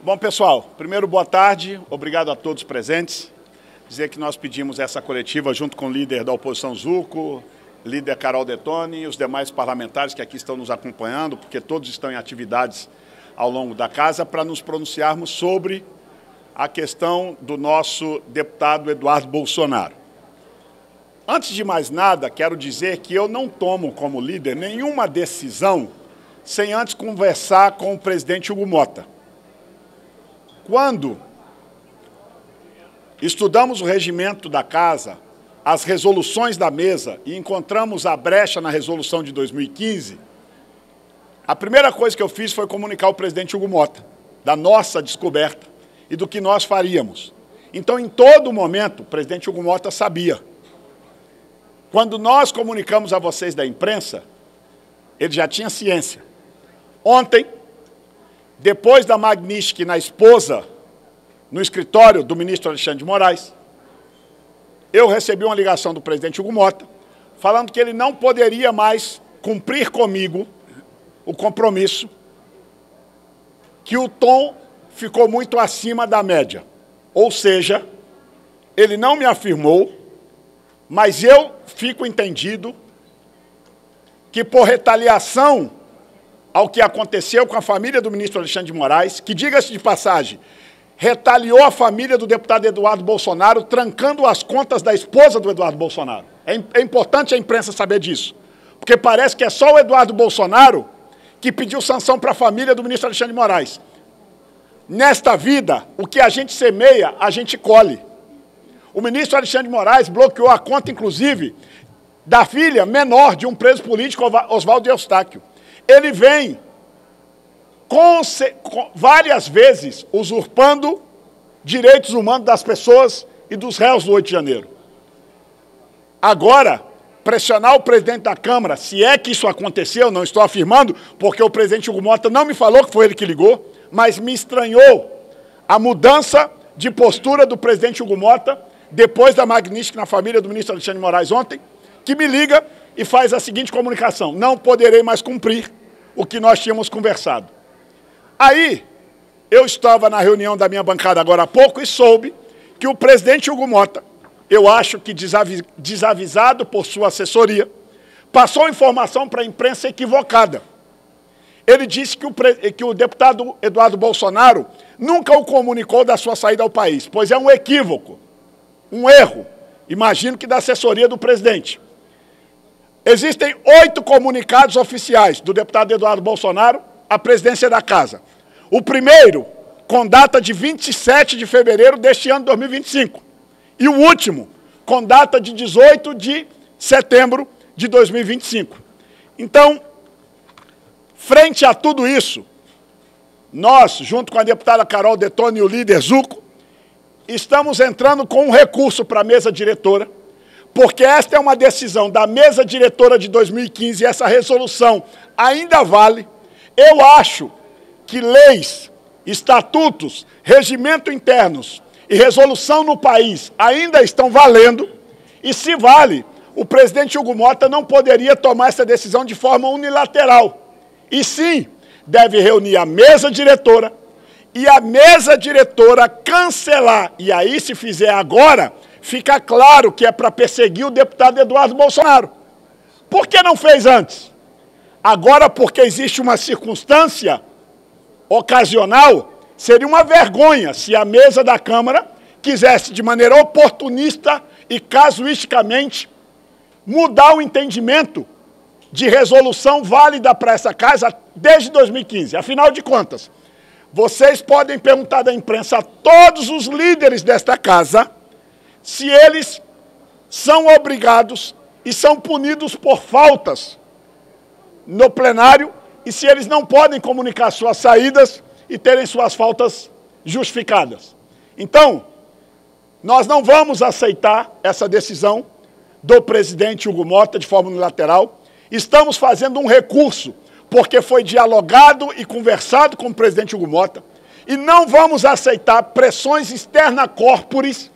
Bom, pessoal, primeiro, boa tarde, obrigado a todos presentes. Dizer que nós pedimos essa coletiva junto com o líder da oposição Zucco, líder Carol Detoni e os demais parlamentares que aqui estão nos acompanhando, porque todos estão em atividades ao longo da casa, para nos pronunciarmos sobre a questão do nosso deputado Eduardo Bolsonaro. Antes de mais nada, quero dizer que eu não tomo como líder nenhuma decisão sem antes conversar com o presidente Hugo Motta. Quando estudamos o regimento da Casa, as resoluções da mesa e encontramos a brecha na resolução de 2015, a primeira coisa que eu fiz foi comunicar ao presidente Hugo Motta da nossa descoberta e do que nós faríamos. Então, em todo momento, o presidente Hugo Motta sabia. Quando nós comunicamos a vocês da imprensa, ele já tinha ciência. Ontem, depois da Magnitsky na esposa, no escritório do ministro Alexandre de Moraes, eu recebi uma ligação do presidente Hugo Motta, falando que ele não poderia mais cumprir comigo o compromisso, que o tom ficou muito acima da média. Ou seja, ele não me afirmou, mas eu fico entendido que por retaliação ao que aconteceu com a família do ministro Alexandre de Moraes, que, diga-se de passagem, retaliou a família do deputado Eduardo Bolsonaro, trancando as contas da esposa do Eduardo Bolsonaro. É importante a imprensa saber disso, porque parece que é só o Eduardo Bolsonaro que pediu sanção para a família do ministro Alexandre de Moraes. Nesta vida, o que a gente semeia, a gente colhe. O ministro Alexandre de Moraes bloqueou a conta, inclusive, da filha menor de um preso político, Oswaldo Eustáquio. Ele vem várias vezes usurpando direitos humanos das pessoas e dos réus do 8 de janeiro. Agora, pressionar o presidente da Câmara, se é que isso aconteceu, não estou afirmando, porque o presidente Hugo Motta não me falou que foi ele que ligou, mas me estranhou a mudança de postura do presidente Hugo Motta depois da Magnitsky na família do ministro Alexandre de Moraes ontem, que me liga e faz a seguinte comunicação: não poderei mais cumprir o que nós tínhamos conversado. Aí, eu estava na reunião da minha bancada agora há pouco e soube que o presidente Hugo Motta, eu acho que desavisado por sua assessoria, passou informação para a imprensa equivocada. Ele disse que o deputado Eduardo Bolsonaro nunca o comunicou da sua saída ao país, pois é um equívoco, um erro, imagino que da assessoria do presidente. Existem 8 comunicados oficiais do deputado Eduardo Bolsonaro à presidência da Casa. O primeiro, com data de 27 de fevereiro deste ano de 2025. E o último, com data de 18 de setembro de 2025. Então, frente a tudo isso, nós, junto com a deputada Carol Detoni e o líder Zucco, estamos entrando com um recurso para a mesa diretora, porque esta é uma decisão da mesa diretora de 2015 e essa resolução ainda vale. Eu acho que leis, estatutos, regimento internos e resolução no país ainda estão valendo, e se vale, o presidente Hugo Motta não poderia tomar essa decisão de forma unilateral. E sim, deve reunir a mesa diretora e a mesa diretora cancelar. E aí, se fizer agora, fica claro que é para perseguir o deputado Eduardo Bolsonaro. Por que não fez antes? Agora, porque existe uma circunstância ocasional, seria uma vergonha se a mesa da Câmara quisesse, de maneira oportunista e casuisticamente, mudar o entendimento de resolução válida para essa casa desde 2015. Afinal de contas, vocês podem perguntar da imprensa a todos os líderes desta casa se eles são obrigados e são punidos por faltas no plenário e se eles não podem comunicar suas saídas e terem suas faltas justificadas. Então, nós não vamos aceitar essa decisão do presidente Hugo Motta de forma unilateral. Estamos fazendo um recurso, porque foi dialogado e conversado com o presidente Hugo Motta, e não vamos aceitar pressões externa corporis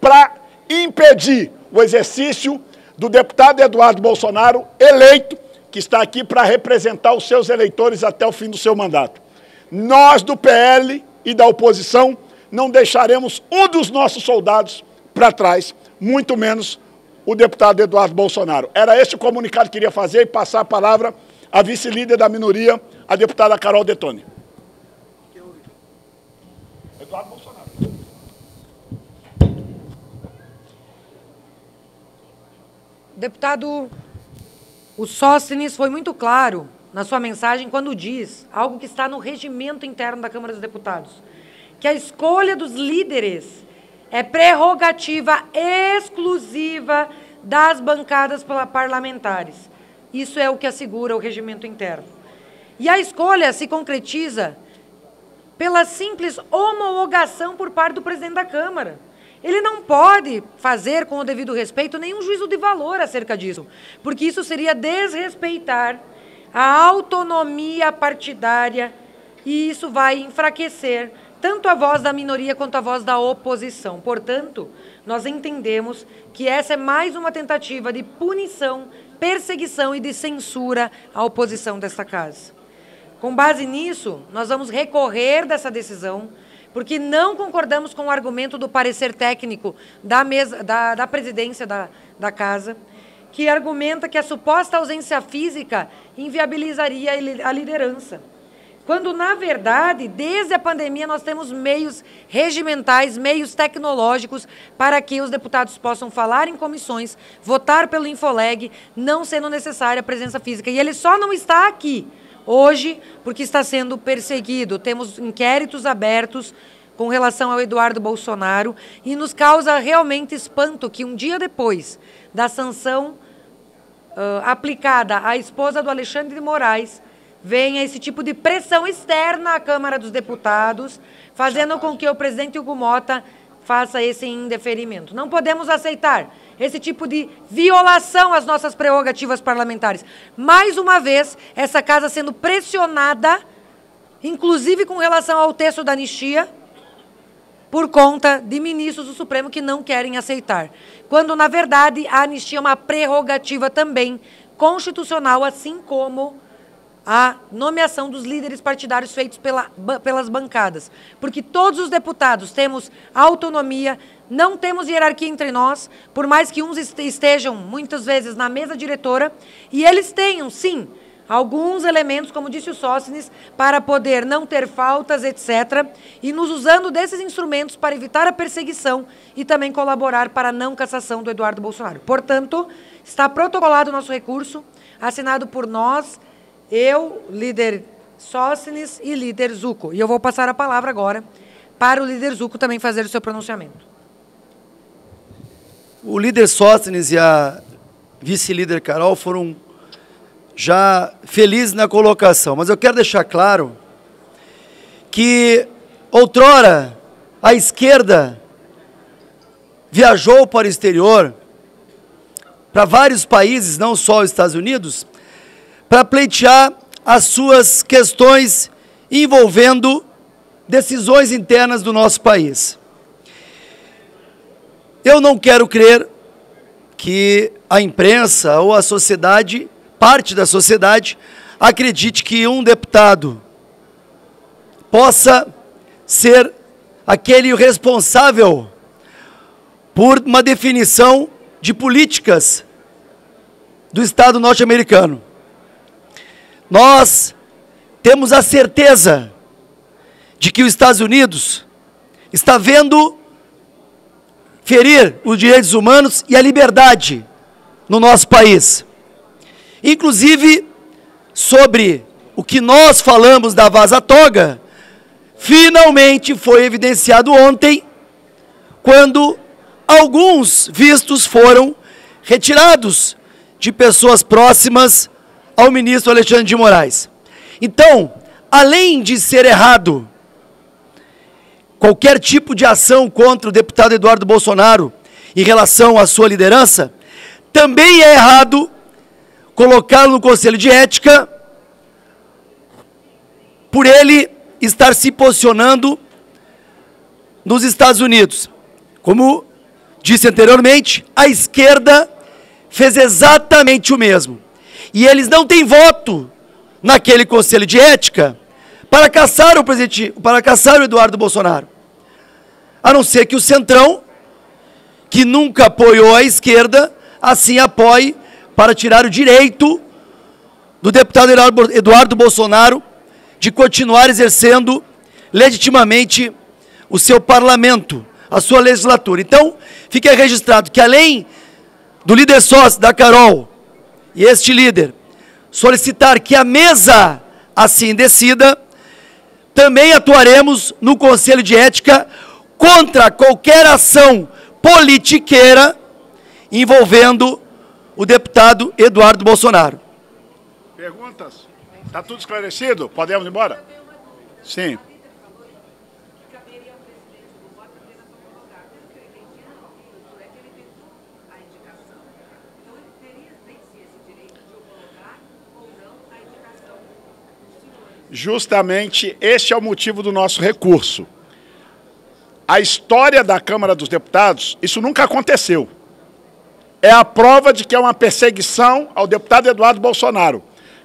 para impedir o exercício do deputado Eduardo Bolsonaro, eleito, que está aqui para representar os seus eleitores até o fim do seu mandato. Nós, do PL, e da oposição, não deixaremos um dos nossos soldados para trás, muito menos o deputado Eduardo Bolsonaro. Era esse o comunicado que queria fazer e passar a palavra à vice-líder da minoria, a deputada Carol Detoni. Eduardo Bolsonaro. Deputado, o Sóstenes foi muito claro na sua mensagem quando diz algo que está no regimento interno da Câmara dos Deputados, que a escolha dos líderes é prerrogativa exclusiva das bancadas parlamentares. Isso é o que assegura o regimento interno. E a escolha se concretiza pela simples homologação por parte do presidente da Câmara. Ele não pode fazer, com o devido respeito, nenhum juízo de valor acerca disso, porque isso seria desrespeitar a autonomia partidária e isso vai enfraquecer tanto a voz da minoria quanto a voz da oposição. Portanto, nós entendemos que essa é mais uma tentativa de punição, perseguição e de censura à oposição desta casa. Com base nisso, nós vamos recorrer dessa decisão, porque não concordamos com o argumento do parecer técnico da presidência da casa, que argumenta que a suposta ausência física inviabilizaria a liderança. Quando, na verdade, desde a pandemia, nós temos meios regimentais, meios tecnológicos para que os deputados possam falar em comissões, votar pelo Infoleg, não sendo necessária a presença física. E ele só não está aqui hoje porque está sendo perseguido. Temos inquéritos abertos com relação ao Eduardo Bolsonaro e nos causa realmente espanto que um dia depois da sanção aplicada à esposa do Alexandre de Moraes, venha esse tipo de pressão externa à Câmara dos Deputados, fazendo com que o presidente Hugo Motta faça esse indeferimento. Não podemos aceitar esse tipo de violação às nossas prerrogativas parlamentares. Mais uma vez, essa casa sendo pressionada, inclusive com relação ao texto da anistia, por conta de ministros do Supremo que não querem aceitar. Quando, na verdade, a anistia é uma prerrogativa também constitucional, assim como a nomeação dos líderes partidários feitos pelas bancadas. Porque todos os deputados temos autonomia, não temos hierarquia entre nós, por mais que uns estejam, muitas vezes, na mesa diretora, e eles tenham, sim, alguns elementos, como disse o Sóstenes, para poder não ter faltas, etc., e nos usando desses instrumentos para evitar a perseguição e também colaborar para a não cassação do Eduardo Bolsonaro. Portanto, está protocolado o nosso recurso, assinado por nós, eu, líder Sóstenes e líder Zucco. E eu vou passar a palavra agora para o líder Zucco também fazer o seu pronunciamento. O líder Sóstenes e a vice-líder Carol foram já felizes na colocação, mas eu quero deixar claro que outrora a esquerda viajou para o exterior, para vários países, não só os Estados Unidos, para pleitear as suas questões envolvendo decisões internas do nosso país. Eu não quero crer que a imprensa ou a sociedade, parte da sociedade, acredite que um deputado possa ser aquele responsável por uma definição de políticas do Estado norte-americano. Nós temos a certeza de que os Estados Unidos está vendo ferir os direitos humanos e a liberdade no nosso país. Inclusive, sobre o que nós falamos da vaza-toga, finalmente foi evidenciado ontem, quando alguns vistos foram retirados de pessoas próximas ao ministro Alexandre de Moraes. Então, além de ser errado qualquer tipo de ação contra o deputado Eduardo Bolsonaro em relação à sua liderança, também é errado colocá-lo no Conselho de Ética por ele estar se posicionando nos Estados Unidos. Como disse anteriormente, a esquerda fez exatamente o mesmo. E eles não têm voto naquele Conselho de Ética para caçar o Eduardo Bolsonaro. A não ser que o Centrão, que nunca apoiou a esquerda, assim apoie para tirar o direito do deputado Eduardo Bolsonaro de continuar exercendo legitimamente o seu parlamento, a sua legislatura. Então, fique registrado que além do líder sócio, da Carol, e este líder, solicitar que a mesa assim decida, também atuaremos no Conselho de Ética contra qualquer ação politiqueira envolvendo o deputado Eduardo Bolsonaro. Perguntas? Está tudo esclarecido? Podemos ir embora? Sim. Justamente este é o motivo do nosso recurso. A história da Câmara dos Deputados, isso nunca aconteceu. É a prova de que é uma perseguição ao deputado Eduardo Bolsonaro.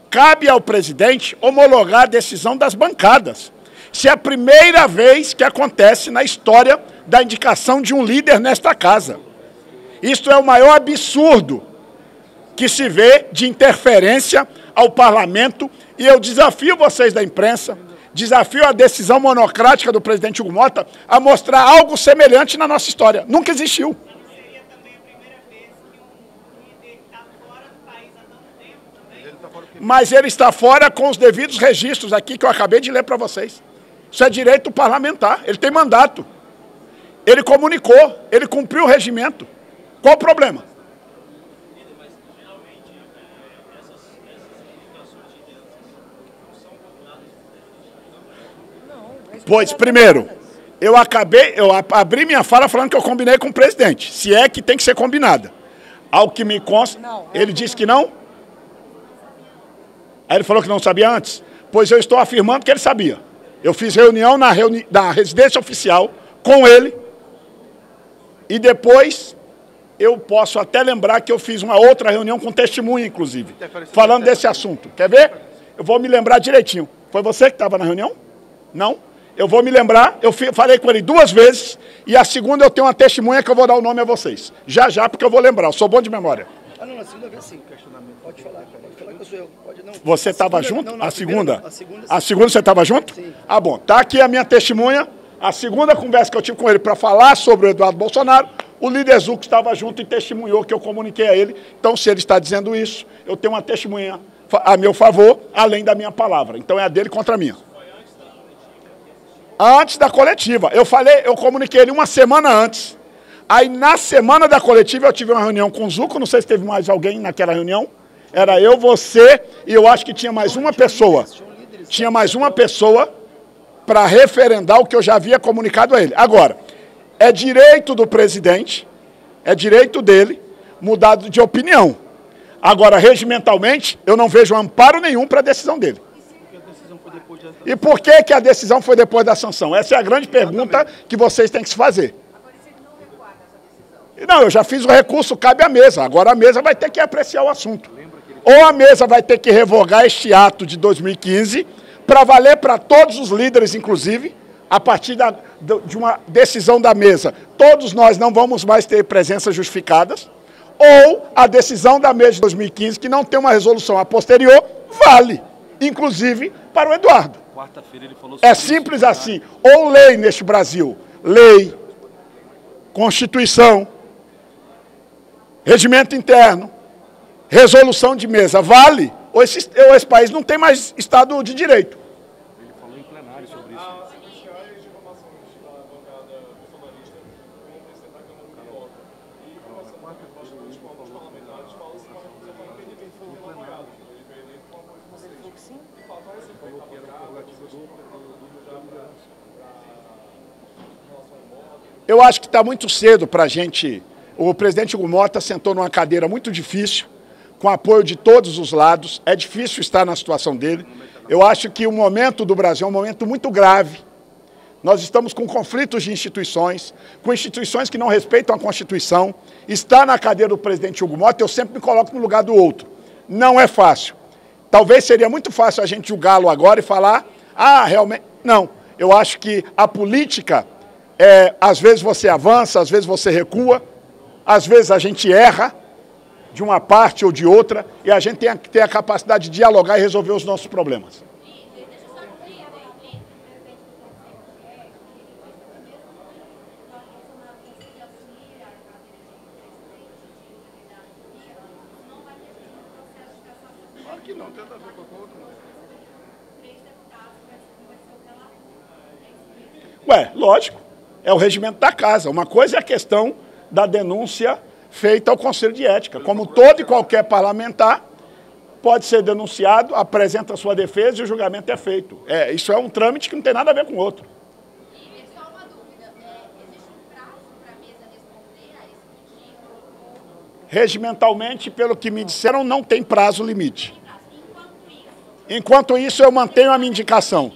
Cabe ao presidente homologar a decisão das bancadas. Isso é a primeira vez que acontece na história da indicação de um líder nesta casa. Isto é o maior absurdo que se vê de interferência ao parlamento, e eu desafio vocês da imprensa, desafio a decisão monocrática do presidente Hugo Motta a mostrar algo semelhante na nossa história. Nunca existiu. Seria também a primeira vez que um líder está fora do país há tanto tempo também? Mas ele está fora com os devidos registros aqui que eu acabei de ler para vocês. Isso é direito parlamentar, ele tem mandato. Ele comunicou, ele cumpriu o regimento. Qual o problema? Pois, primeiro, eu abri minha fala falando que eu combinei com o presidente, se é que tem que ser combinada. Ao que me consta, ele disse que não? Aí ele falou que não sabia antes? Pois eu estou afirmando que ele sabia. Eu fiz reunião na residência oficial com ele e depois eu posso até lembrar que eu fiz uma outra reunião com testemunha, inclusive, falando desse assunto. Quer ver? Eu vou me lembrar direitinho. Foi você que estava na reunião? Não? Eu vou me lembrar, eu falei com ele 2 vezes, e a segunda eu tenho uma testemunha que eu vou dar o nome a vocês. Já, porque eu vou lembrar, eu sou bom de memória. Ah, não, na segunda vez sim. Pode falar que eu sou eu. Pode, não. Você estava junto? Não, a segunda? A segunda você estava junto? Sim. Ah, bom. Tá aqui a minha testemunha, a segunda conversa que eu tive com ele para falar sobre o Eduardo Bolsonaro, o líder Zucco estava junto e testemunhou que eu comuniquei a ele. Então, se ele está dizendo isso, eu tenho uma testemunha a meu favor, além da minha palavra. Então, é a dele contra a minha. Antes da coletiva. Eu comuniquei ele uma semana antes. Aí, na semana da coletiva, eu tive uma reunião com o Zucco. Não sei se teve mais alguém naquela reunião. Era eu, você, e eu acho que tinha mais uma pessoa. Tinha mais uma pessoa para referendar o que eu já havia comunicado a ele. Agora, é direito do presidente, é direito dele, mudar de opinião. Agora, regimentalmente, eu não vejo amparo nenhum para a decisão dele. E por que a decisão foi depois da sanção? Essa é a grande pergunta que vocês têm que se fazer. Não, eu já fiz o recurso, cabe à mesa. Agora a mesa vai ter que apreciar o assunto. Ou a mesa vai ter que revogar este ato de 2015, para valer para todos os líderes, inclusive, a partir de uma decisão da mesa. Todos nós não vamos mais ter presenças justificadas. Ou a decisão da mesa de 2015, que não tem uma resolução a posterior, vale, inclusive para o Eduardo. Ele falou sobre é simples assim. Ou lei neste Brasil, lei, Constituição, regimento interno, resolução de mesa, vale, ou esse país não tem mais Estado de Direito. Ele falou em plenário sobre isso. Eu acho que está muito cedo para a gente... O presidente Hugo Motta sentou numa cadeira muito difícil, com apoio de todos os lados. É difícil estar na situação dele. Eu acho que o momento do Brasil é um momento muito grave. Nós estamos com conflitos de instituições, com instituições que não respeitam a Constituição. Estar na cadeira do presidente Hugo Motta, eu sempre me coloco no lugar do outro. Não é fácil. Talvez seria muito fácil a gente julgá-lo agora e falar, Ah, realmente... Não, eu acho que a política, às vezes você avança, às vezes você recua, às vezes a gente erra de uma parte ou de outra, e a gente tem que ter a capacidade de dialogar e resolver os nossos problemas. Ué, lógico, é o regimento da casa. Uma coisa é a questão da denúncia feita ao Conselho de Ética. Como todo e qualquer parlamentar, pode ser denunciado, apresenta a sua defesa e o julgamento é feito. Isso é um trâmite que não tem nada a ver com o outro. E só uma dúvida, existe um prazo para a mesa responder a esse pedido? Regimentalmente, pelo que me disseram, não tem prazo limite. Enquanto isso, eu mantenho a minha indicação.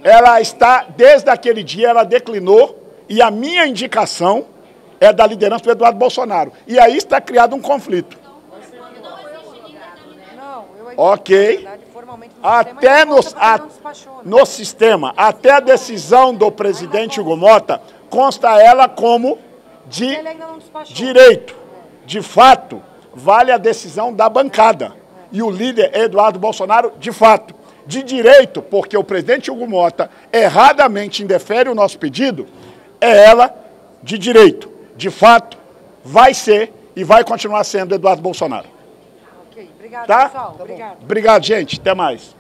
Ela está, desde aquele dia, ela declinou, e a minha indicação é da liderança do Eduardo Bolsonaro. E aí está criado um conflito. Não, eu Ok. na verdade, formalmente Até despachou, né? no sistema, até a decisão do presidente Hugo Mota, consta ela como de Ele ainda não despachou. direito. De fato, vale a decisão da bancada. E o líder é Eduardo Bolsonaro, de fato. De direito, porque o presidente Hugo Mota erradamente indefere o nosso pedido, é ela de direito. De fato, vai ser e vai continuar sendo Eduardo Bolsonaro. Ok, obrigado, Tá? pessoal. Obrigado. Obrigado, gente. Até mais.